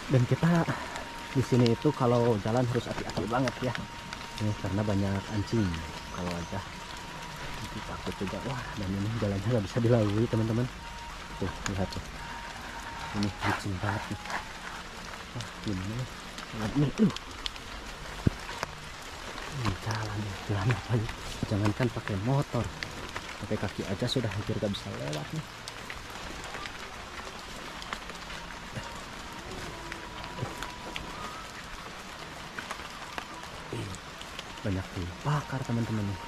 Dan kita di sini itu kalau jalan harus hati-hati banget ya. Ini karena banyak anjing. Kalau aja nanti takut juga. Wah, dan ini jalannya nggak bisa dilalui teman-teman. Tuh lihat tuh. Ini licin banget nih. Wah, gimana ya? Ini, ini jalan apa ya? Jangankan pakai motor, pakai kaki aja sudah hampir gak bisa lewat nih. Banyak bakar teman-teman nih.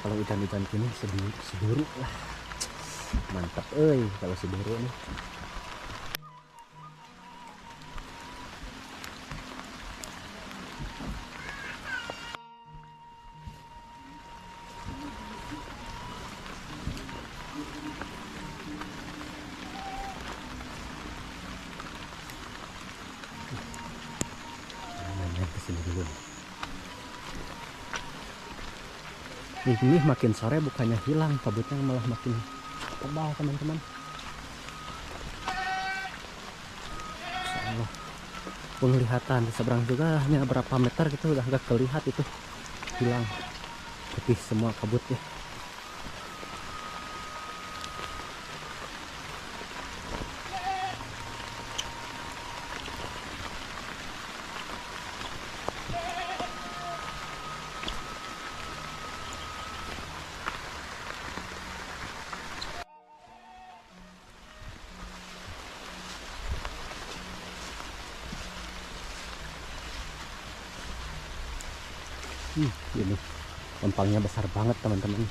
Kalau hujan-hujan gini seduru lah. Mantap kalau seduru nih. Main kesini dulu. Ini makin sore bukannya hilang, kabutnya malah makin tebal teman-teman. Allah, penglihatan di seberang juga hanya berapa meter gitu udah nggak kelihatan itu, hilang putih semua kabutnya. Ini lempangnya besar banget teman-teman.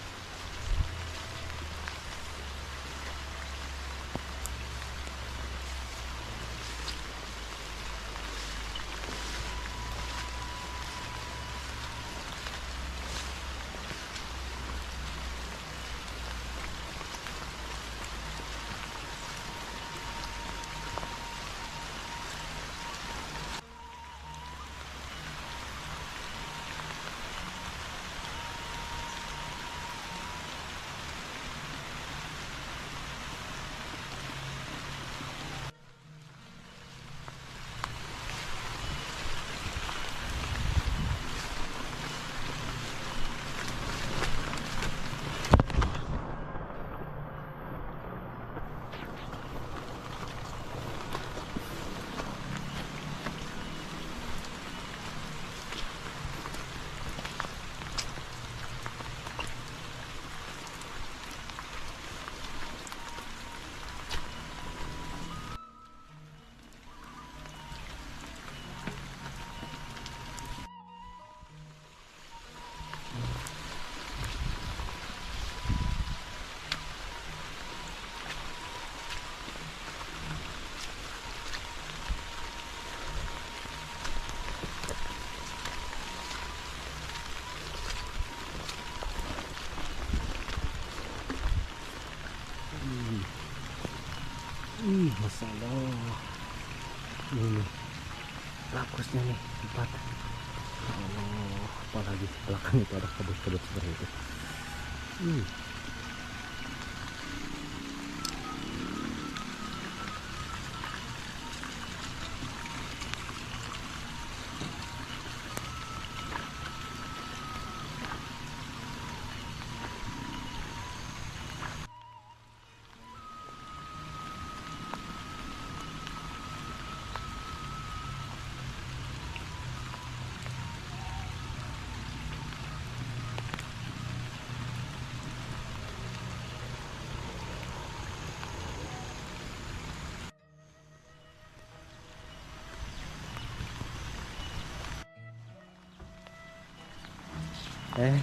Masya Allah, ini rakusnya nih 4. Ya Allah, apalagi belakang itu ada kabut-kabut seperti itu.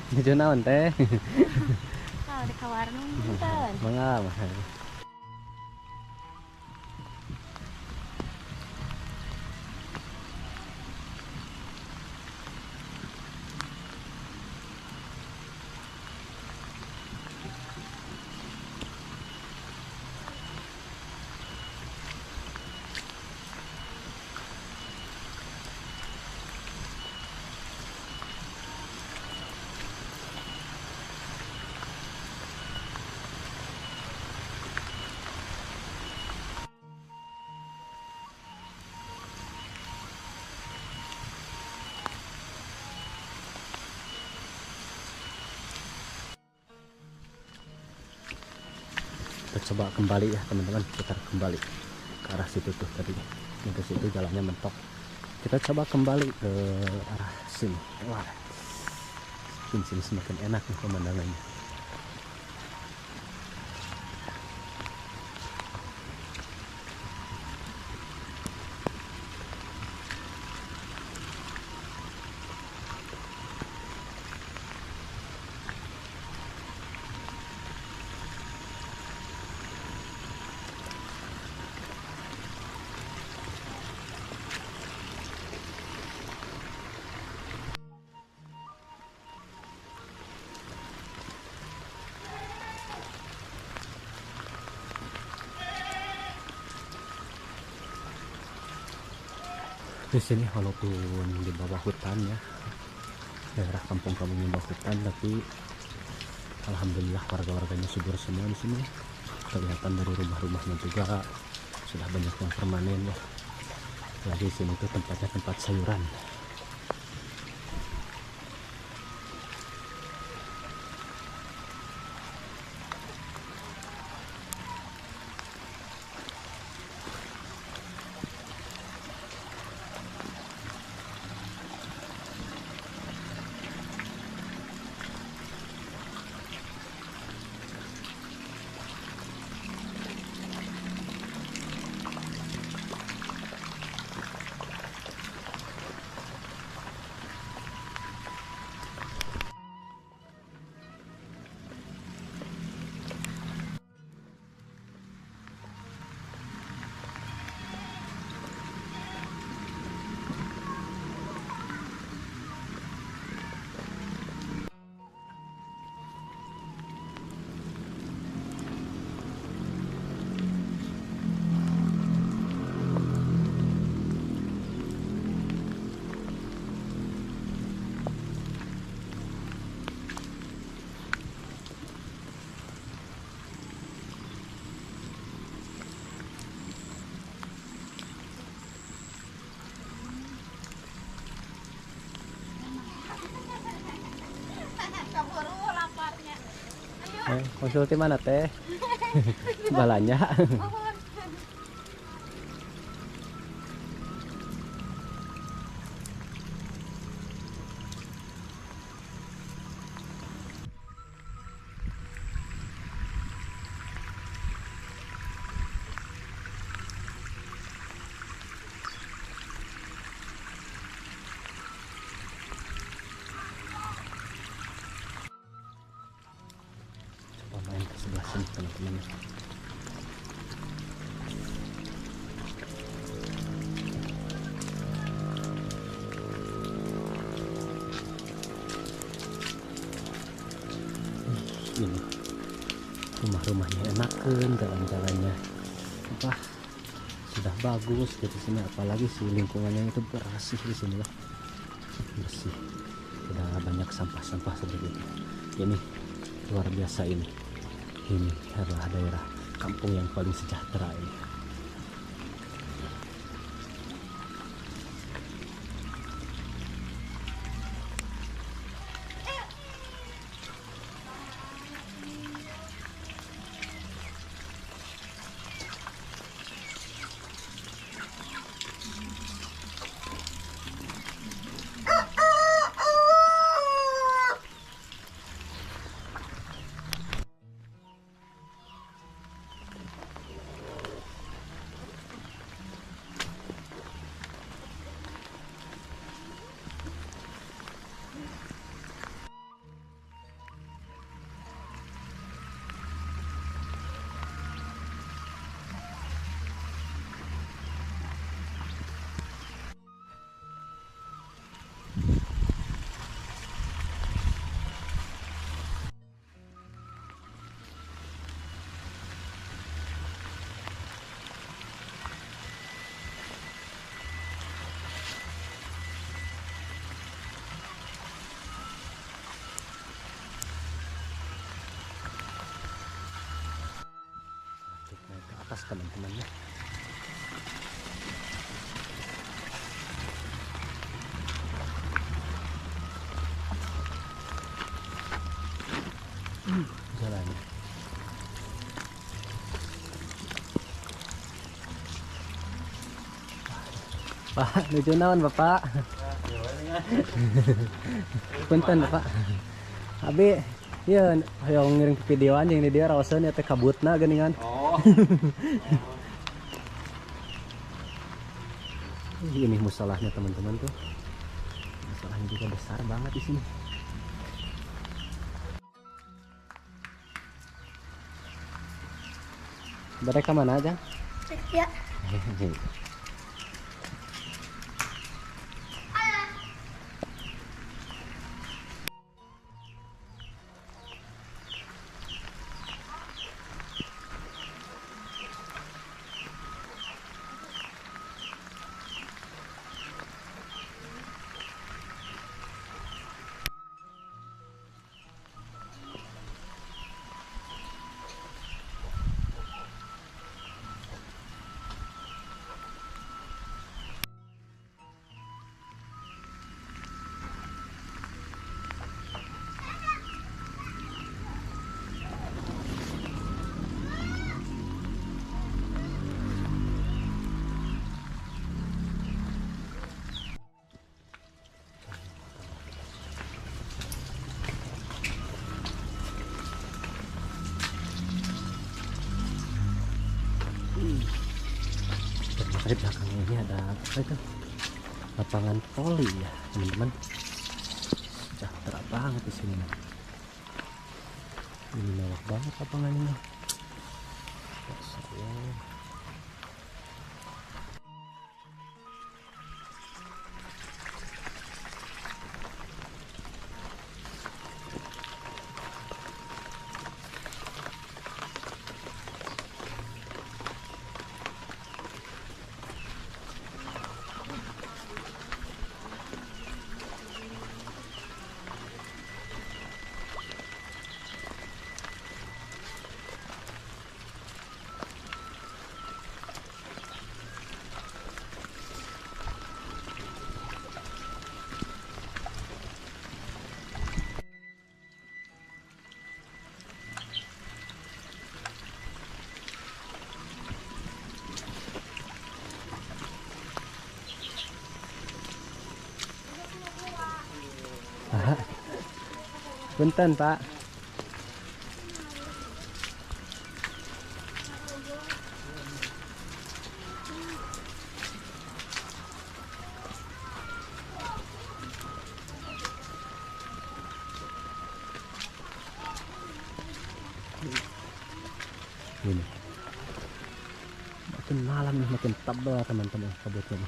Nuju naon teh? Oh, di kawarung punten. Mangga. kita coba kembali ya teman-teman, putar kembali ke arah situ tuh tadi, yang ke situ jalannya mentok. Kita coba kembali ke arah sini. Wah, sini semakin enak nih pemandangannya. Di sini walaupun di bawah hutan ya, daerah kampung-kampung di bawah hutan, tapi alhamdulillah warga-warganya subur semua di sini. Kelihatan dari rumah-rumahnya juga sudah banyak yang permanen ya. Lagi sini tuh tempatnya tempat sayuran. Keburu laparnya. Konsulti mana teh? Balanya. Coba main ke sebelah sini teman-teman. Ini rumah-rumahnya enakan, jalan-jalannya apa sudah bagus di sini, apalagi si lingkungannya itu bersih di sini loh, bersih, tidak banyak sampah-sampah seperti itu. Ini luar biasa ini adalah daerah kampung yang paling sejahtera ini. Naik ke atas teman-teman ya. Jalannya Pak, nuju naon Bapak? Punten Bapak. Abi, iya yang ngiring videoan yang di dia rawasan ya teh kabutna geuningan. Oh. Ini musolahnya teman-teman tuh. Musolahnya juga besar banget di sini. Mereka mana aja? Ya. Di belakang ini ada apa itu? Lapangan voli ya teman-teman. Sejahtera banget di sini. Ini mewah banget lapangan ini. Masya Allah. Punten Pak. Ini makin malam nih makin tebal teman-teman kabutnya.